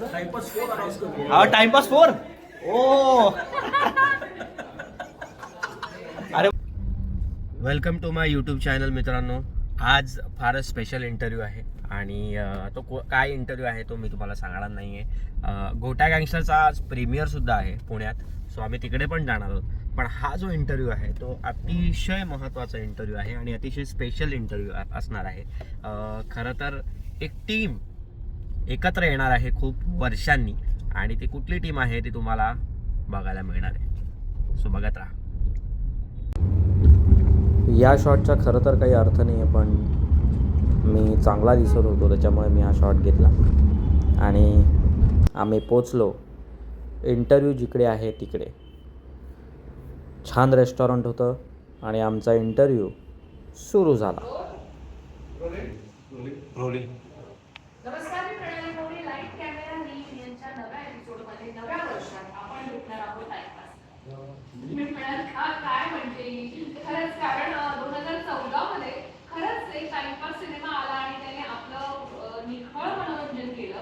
हा टाइमपास 4 ओ अरे welcome to my YouTube channel मित्रांनो. आज फारच स्पेशल इंटरव्ह्यू आहे आणि तो काय इंटरव्ह्यू आहे तो मी तुम्हाला सांगणार नाही आहे. गोट्या गँगस्टरचा आज प्रीमियरसुद्धा आहे पुण्यात, सो आम्ही तिकडे पण जाणार आहोत. पण हा जो इंटरव्ह्यू आहे तो अतिशय महत्त्वाचा इंटरव्ह्यू आहे आणि अतिशय स्पेशल इंटरव्ह्यू असणार आहे. खरं तर एक टीम एकत्र येणार आहे खूप वर्षांनी आणि ती कुठली टीम आहे ती तुम्हाला बघायला मिळणार आहे, सो बघत राहा. या शॉटचा खरं तर काही अर्थ नाही आहे, पण मी चांगला दिसत होतो त्याच्यामुळे मी हा शॉट घेतला आणि आम्ही पोचलो इंटरव्ह्यू जिकडे आहे तिकडे. छान रेस्टॉरंट होतं आणि आमचा इंटरव्ह्यू सुरू झाला. नमस्कार, मी प्रणाली मोरे. लाईट कॅमेरा रील यांच्या नव्या एपिसोडमध्ये नव्या वर्षात आपण भेटणार आहोत टाइमपास. मी म्हणाल का काय म्हणजे खरंच, कारण 2014 मध्ये खरंच एक टाइमपास सिनेमा आला आणि त्याने आपलं निखळ मनोरंजन केलं.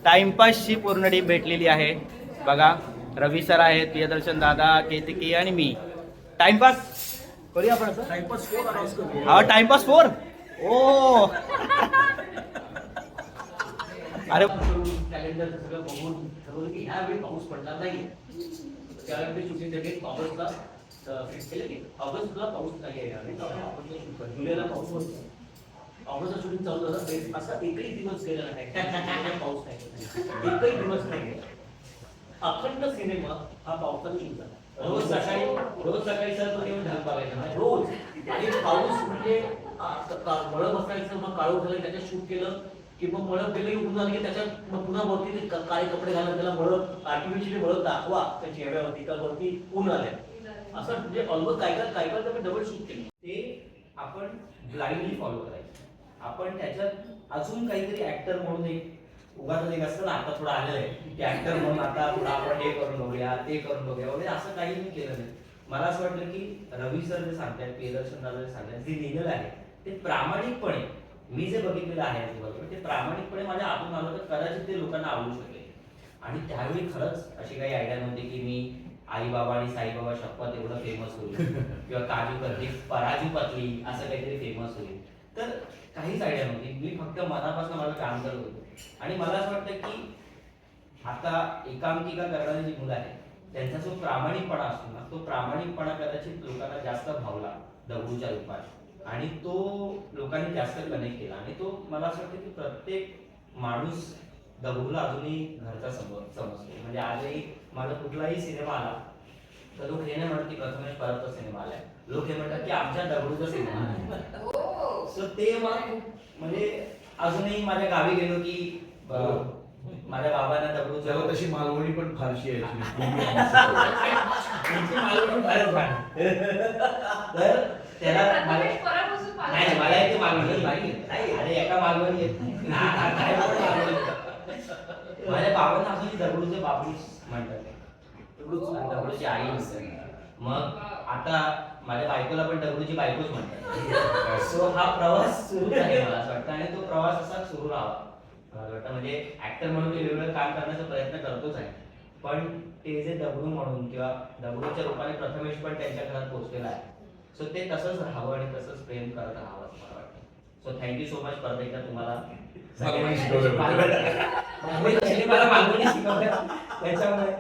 टाइमपासची पूर्ण टीम भेटलेली आहे बघा. रवी सर आहेत, प्रियदर्शन दादा, केतकी आणि मी. टाइमपास करूया आपण असं. टाइमपास 4 अनाउन्स करूया. हा टाइमपास 4 ओ अरे कॅलेंडरचं सगळं बघून ठरवलं की ह्यावेळी पाऊस पडणार नाही. त्यावेळी ते शूटिंग डेट ऑगस्टला फिक्स केलं की ऑगस्टला पाऊस नाही आहे. जुलैला पाऊस पडतो. ऑगस्टला शूटिंग चालू झालं, असा एकही दिवस गेला नाही पाऊस नाही, एकही दिवस नाही. अखंड सिनेमा हा पावसाने शूट झाला. रोज सकाळी सर तो येऊन ढग बघायचा रोज. आणि पाऊस म्हणजे मळं बसायचं, मग काळू झालं त्याच्यात शूट केलं की मग मळं गेलं ऊन झालं की त्याच्यात मग पुन्हा वरती ते काळे कपडे घालून त्याला मळं आर्टिफिशियली मळं दाखवा त्या चेहऱ्यावरती का वरती ऊन आलंय असं. म्हणजे ऑलमोस्ट काय तर मी डबल शूट केलं. ते आपण ब्लाइंडली फॉलो करायचं. आपण त्याच्यात अजून काहीतरी ऍक्टर म्हणून एक उगाच एक असतं ना, आता थोडं आलेलं आहे की ऍक्टर म्हणून आता थोडं आपण हे करून बघूया ते करून बघूया वगैरे, असं काही मी केलं नाही. मला असं वाटलं की रवी सर जे सांगतात, प्रियदर्शन दादा जे सांगतात, जे लिहिलेलं आहे ते प्रामाणिकपणे मी जे बघितलेलं आहे ते प्रामाणिकपणे माझ्या आतून आलं तर कदाचित ते लोकांना आवडू शकेल. आणि त्यावेळी खरंच अशी काही आयडिया नव्हती की मी आई बाबा आणि साईबाबा शपथ एवढं फेमस होईल किंवा काजू कतली पराजू पतली असं काहीतरी फेमस होईल. तर काहीच आयडिया नव्हती. मी फक्त मनापासून मला काम करत होतो. आणि मला असं वाटतं की आता एकांकिका करणारी जी मुलं आहेत त्यांचा जो प्रामाणिकपणा असतो ना, तो प्रामाणिकपणा कदाचित लोकांना जास्त भावला दगडूच्या रूपात आणि तो लोकांनी जास्त कनेक्ट केला. आणि तो मला असं वाटतं की प्रत्येक माणूस दगडूला अजूनही घरचा समजतो. म्हणजे आजही माझा कुठलाही सिनेमा आला तर लोक हे नाही म्हणत की प्रथमेश परत सिनेमा आलाय, लोक हे म्हणतात की आमच्या दगडूचा सिनेमा आलाय. सो ते मला खूप म्हणजे अजूनही माझ्या गावी गेलो की माझ्या बाबांना दगडूचं तशी मालवणी पण फारशी आहे. तर त्याला नाही मला इथे मालवणी नाही, अरे एका मालवणी येत माझ्या बाबांना अजूनही दगडूचे बाबूस म्हणतात, दगडूची आई म्हणतात. मग आता माझ्या बायकोला पण दगडूची बायकोच म्हणतात. सो हा प्रवास सुरू आहे मला असं वाटतं आणि तो प्रवास असा सुरू राहावा मला वाटतं. म्हणजे ऍक्टर म्हणून मी वेगवेगळं काम करण्याचा प्रयत्न करतोच आहे, पण ते जे दगडू म्हणून किंवा दगडूच्या रूपाने प्रथमेश पण त्यांच्या घरात पोहोचलेला आहे. सो ते तसंच राहावं आणि तसंच प्रेम करत राहावं असं मला वाटतं. सो थँक्यू सो मच परत एकदा तुम्हाला मालवणी शिकवलं. मला मालवणी शिकवलं त्याच्यामुळे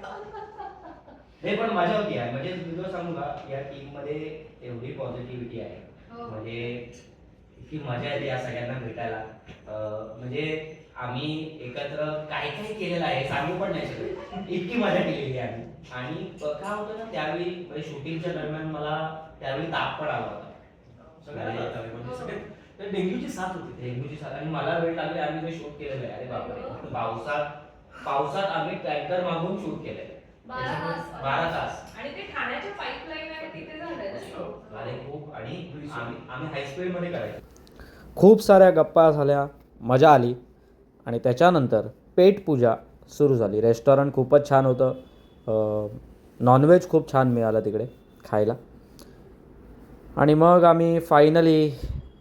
हे पण मजा होती आहे. म्हणजे तुझं सांगू का, या टीम मध्ये एवढी पॉझिटिव्हिटी आहे, म्हणजे इतकी मजा येते या सगळ्यांना भेटायला. म्हणजे आम्ही एकत्र काय काय केलेलं आहे सांगू पण नाही शकत, इतकी मजा केलेली आहे आम्ही. आणि काय होतं ना त्यावेळी म्हणजे शूटिंगच्या दरम्यान मला त्यावेळी ताप पण आला होता. डेंग्यूची साथ होती, डेंग्यूची साथ. आणि मला वेळ लागली, आम्ही जे शूट केलेलं आहे, अरे बापरे, पावसात आम्ही टँकर मागून शूट केलंय 12 तास. आणि ते ठाण्याच्या पाईपलाईन आहे तिथे झालंय ना. अरे खूप. आणि आम्ही हाय स्पीड मध्ये करायचो. खूप साऱ्या गप्पा झाल्या, मजा आली आणि त्याच्यानंतर पेटपूजा सुरू झाली. रेस्टॉरंट खूपच छान होतं, नॉनव्हेज खूप छान मिळालं तिकडे खायला. आणि मग आम्ही फायनली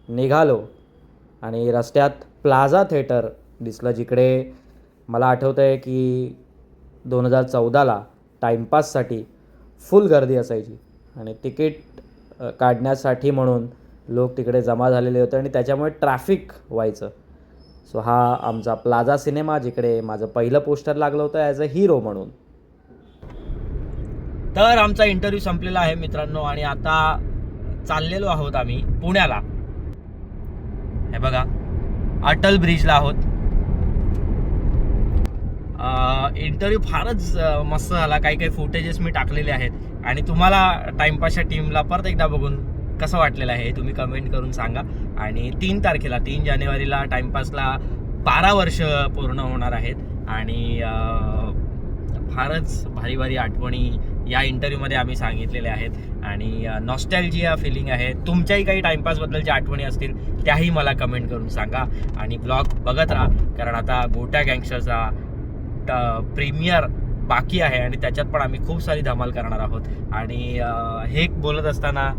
निघालो आणि रस्त्यात प्लाझा थिएटर दिसलं जिकडे मला आठवतं आहे की 2014ला टाईमपाससाठी फुल गर्दी असायची आणि तिकीट काढण्यासाठी म्हणून लोक तिकडे जमा झालेले होते आणि त्याच्यामुळे ट्रॅफिक व्हायचं. सो हा आमचा प्लाझा सिनेमा, जिकडे माझं पहिलं पोस्टर लागलं होतं ॲज अ हिरो म्हणून. तर आमचा इंटरव्ह्यू संपलेला आहे मित्रांनो आणि आता चाललेलो आहोत आम्ही पुण्याला. हे बघा, अटल ब्रिजला आहोत. इंटरव्ह्यू फारच मस्त झाला. काही काही फुटेजेस मी टाकलेले आहेत आणि तुम्हाला टाइमपासच्या टीमला परत एकदा बघून कसं वाटलेलं आहे तुम्ही कमेंट करून सांगा. आणि 3 जानेवारीला टाइमपासला 12 वर्ष पूर्ण होणार आहेत आणि फारच भारी भारी आठवणी या इंटरव्ह्यूमध्ये आम्ही सांगितलेल्या आहेत आणि नॉस्टॅल्जिया फिलिंग आहे. तुमच्याही काही टाइमपासबद्दलच्या आठवणी असतील त्याही मला कमेंट करून सांगा आणि ब्लॉग बघत राहा, कारण आता गोट्या गँगस्टरचा प्रीमियर बाकी आहे आणि त्याच्यात पण आम्ही खूप सारी धमाल करणार आहोत. आणि हे बोलत असताना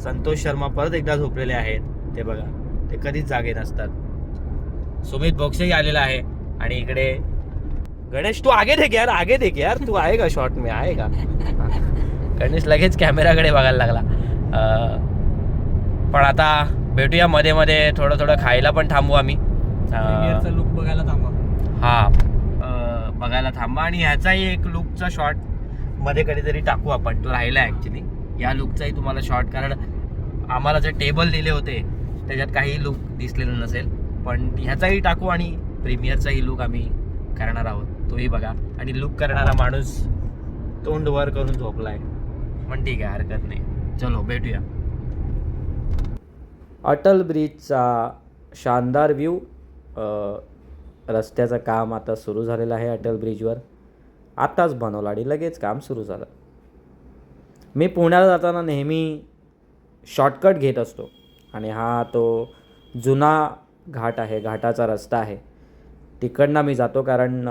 संतोष शर्मा परत एकदा झोपलेले आहेत. ते बघा, ते कधीच जागे नसतात. सुमित बोक्सेही आलेला आहे आणि इकडे गणेश, तू आगे देख यार, आगे देख यार, तू आहे का शॉट में, आहे का? गणेश लगेच कॅमेराकडे बघायला लागला. पण आता भेटूया मध्ये मध्ये, थोडं खायला पण थांबू आम्ही. लुक बघायला थांबा. बघायला थांबा आणि ह्याचाही एक लुकचा शॉट मध्ये कधीतरी टाकू आपण. तो राहिला ॲक्च्युली या लुकचाही तुम्हाला शॉट, कारण आम्हाला जे टेबल दिले होते त्याच्यात काही लुक दिसलेलं नसेल, पण ह्याचाही टाकू आणि प्रीमियरचाही लुक आम्ही करणार आहोत, तोही बघा. आणि लुक करणारा माणूस तोंड वर करून झोपलाय, पण ठीक आहे, हरकत नाही. चलो भेटूया. अटल ब्रिजचा शानदार व्ह्यू. रस्त्याचं काम आता सुरू झालेलं आहे अटल ब्रिजवर. आत्ताच बनवलं आणि लगेच काम सुरू झालं. मी पुण्याला जाताना नेहमी शॉर्टकट घेत असतो आणि हा तो जुना घाट आहे, घाटाचा रस्ता आहे. तिकडनं मी जातो, कारण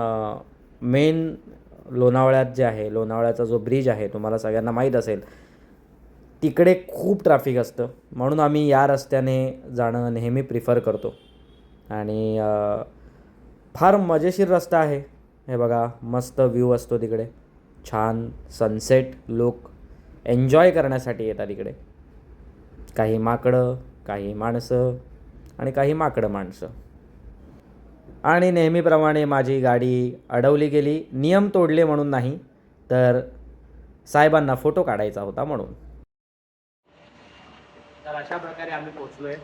मेन लोणावळ्यात जे आहे, लोणावळ्याचा जो ब्रिज आहे तुम्हाला सगळ्यांना माहीत असेल, तिकडे खूप ट्रॅफिक असतं. म्हणून आम्ही या रस्त्याने जाणं नेहमी प्रिफर करतो. आणि फार मजेशीर रस्ता आहे. हे बघा, मस्त व्ह्यू असतो तिकडे, छान सनसेट. लोक एन्जॉय करण्यासाठी येतात इकडे. काही माकडं, काही माणसं आणि काही माकडं माणसं. आणि नेहमीप्रमाणे माझी गाडी अडवली गेली. नियम तोडले म्हणून नाही, तर साहेबांना फोटो काढायचा होता म्हणून. तर अशा प्रकारे आम्ही पोचलोय.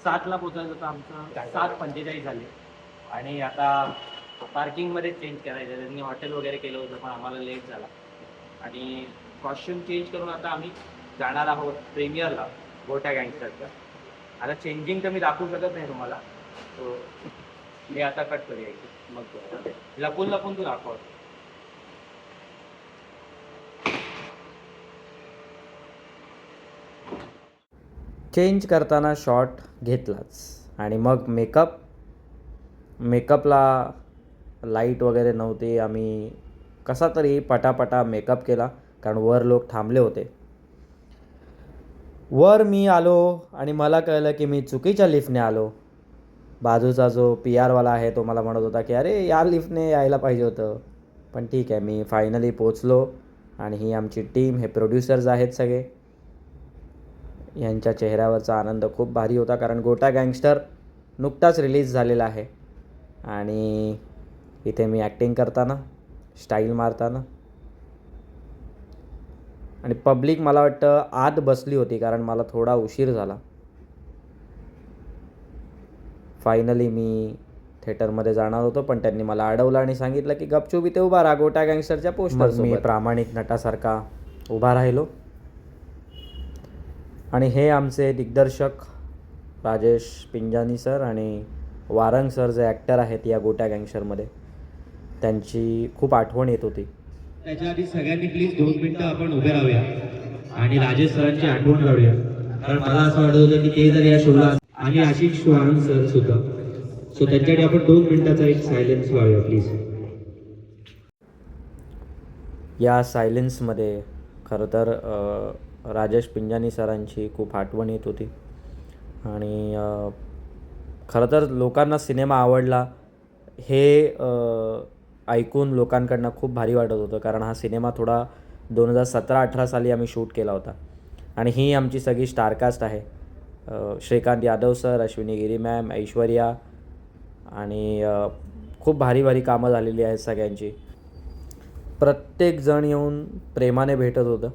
7ला पोचायचं होतं आमचं, 7:45 झाले आणि आता पार्किंगमध्ये चेंज करायचं. त्यांनी हॉटेल वगैरे केलं होतं पण आम्हाला लेट झाला आणि कॉस्ट्युम चेंज करून आता आम्ही जाणार आहोत प्रीमियरला गोट्या गँगस्टरच्या. आता चेंजिंग तर मी दाखवू शकत नाही तुम्हाला, तो मी आता कट करूया मग लपून लपून तू दाखव. चेंज करताना शॉट घेतलाच आणि मग मेकअपला लाईट वगैरे नव्हती. आम्ही कसा तरी पटापटा मेकअप केला, कारण वर लोक थांबले होते. वर मी आलो आणि मला कळलं की मी चुकीच्या लिफ्टने आलो. बाजूचा जो PR वाला आहे तो मला म्हणत होता की अरे या लिफ्टने यायला पाहिजे होतं. पण ठीक आहे, मी फायनली पोचलो. आणि ही आमची टीम, हे प्रोड्युसर्स आहेत सगळे. यांच्या चेहऱ्यावरचा आनंद खूप भारी होता, कारण गोटा गँगस्टर नुकताच रिलीज झालेला आहे आणि इथे मी ॲक्टिंग करताना, स्टाईल मारताना. आणि पब्लिक मला वाटतं आत बसली होती, कारण मला थोडा उशीर झाला. फायनली मी थिएटरमध्ये जाणार होतो, पण त्यांनी मला अडवलं आणि सांगितलं की गपचूप इथे उभा राहा गोटा गँगस्टरच्या पोस्टर. मी प्रामाणिक नटासारखा उभा राहिलो. आणि हे आमचे दिग्दर्शक राजेश पिंजानी सर आणि वारंग सर जे ॲक्टर आहेत या गोट्या गँगस्टरमध्ये, त्यांची खूप आठवण येत होती. त्याच्या आधी सगळ्यांनी प्लीज 2 मिनिटं आपण उभे राहूया आणि राजेश सरांची आठवण काढूया. कारण मला असं वाटत होतं की ते जर या शोला, आणि आशिष वारंग सर सुद्धा, सो त्यांच्यासाठी आपण 2 मिनिटाचा एक सायलेन्स वाढूया प्लीज. या सायलेन्समध्ये खरं तर राजेश पिंजानी सरांची खूप आठवण येत होती. आणि खरं तर लोकांना सिनेमा आवडला हे ऐकून लोकांकडनं खूप भारी वाटत होतं, कारण हा सिनेमा थोडा 2017-18 साली आम्ही शूट केला होता. आणि ही आमची सगळी स्टारकास्ट आहे. श्रीकांत यादव सर, अश्विनी गिरी मॅम, ऐश्वर्या आणि खूप भारी भारी कामं झालेली आहेत सगळ्यांची. प्रत्येकजण येऊन प्रेमाने भेटत होतं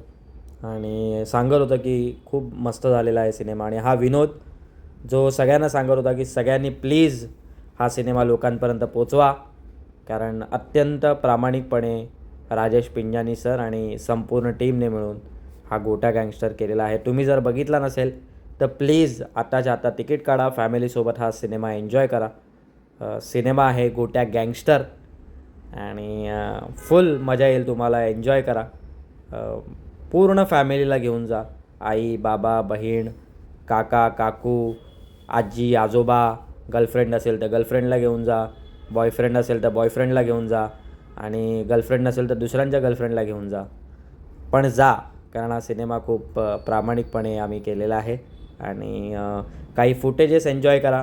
आणि सांगत होतं की खूप मस्त झालेला आहे सिनेमा. आणि हा विनोद जो सगळ्यांना सांगत होता की सगळ्यांनी प्लीज हा सिनेमा लोकांपर्यंत पोचवा, कारण अत्यंत प्रामाणिकपणे राजेश पिंजानी सर आणि संपूर्ण टीमने मिळून हा गोट्या गँगस्टर केलेला आहे. तुम्ही जर बघितला नसेल तर प्लीज आत्ताच्या आता तिकीट काढा, फॅमिलीसोबत हा सिनेमा एन्जॉय करा. सिनेमा आहे गोट्या गँगस्टर आणि फुल मजा येईल तुम्हाला, एन्जॉय करा. पूर्ण फॅमिलीला घेऊन जा. आई, बाबा, बहीण, काका, काकू, आजी, आजोबा, गर्लफ्रेंड असेल तर गर्लफ्रेंडला घेऊन जा, बॉयफ्रेंड असेल तर बॉयफ्रेंडला घेऊन जा आणि गर्लफ्रेंड नसेल तर दुसऱ्यांच्या गर्लफ्रेंडला घेऊन जा. पण जा, कारण हा सिनेमा खूप प्रामाणिकपणे आम्ही केलेला आहे. आणि काही फुटेजेस एन्जॉय करा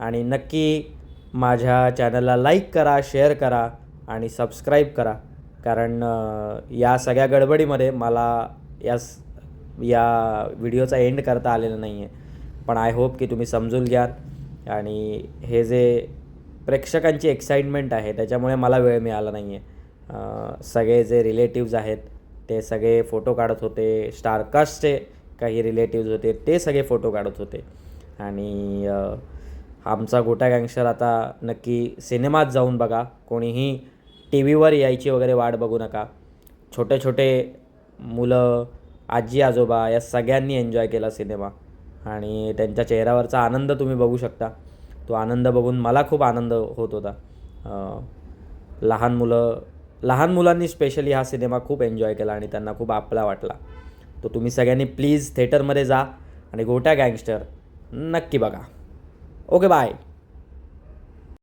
आणि नक्की माझ्या चॅनलला लाईक करा, शेअर करा आणि सबस्क्राईब करा, कारण या सगळ्या गडबडीमध्ये मला या व्हिडिओचा एंड करता आलेला नाही आहे. पण आय होप की तुम्ही समजून घ्याल. आणि हे जे प्रेक्षकांची एक्साइटमेंट आहे त्याच्यामुळे मला वेळ मिळाला नाही आहे. सगळे जे रिलेटिव्ज आहेत ते सगळे फोटो काढत होते. स्टारकास्टचे काही रिलेटिव्ज होते ते सगळे फोटो काढत होते. आणि आमचा गोट्या गँगस्टर आता नक्की सिनेमात जाऊन बघा. कोणीही टी व्हीवर यायची वगैरे वाट बघू नका. छोटे छोटे मुलं, आजी आजोबा या सगळ्यांनी एन्जॉय केला सिनेमा आणि त्यांच्या चेहऱ्यावरचा आनंद तुम्ही बघू शकता. तो आनंद बघून मला खूप आनंद होत होता. लहान मुलांनी स्पेशली हा सिनेमा खूप एन्जॉय केला आणि त्यांना खूप आपला वाटला. तर तुम्ही सगळ्यांनी प्लीज थिएटरमध्ये जा आणि गोट्या गँगस्टर नक्की बघा. Okay, bye.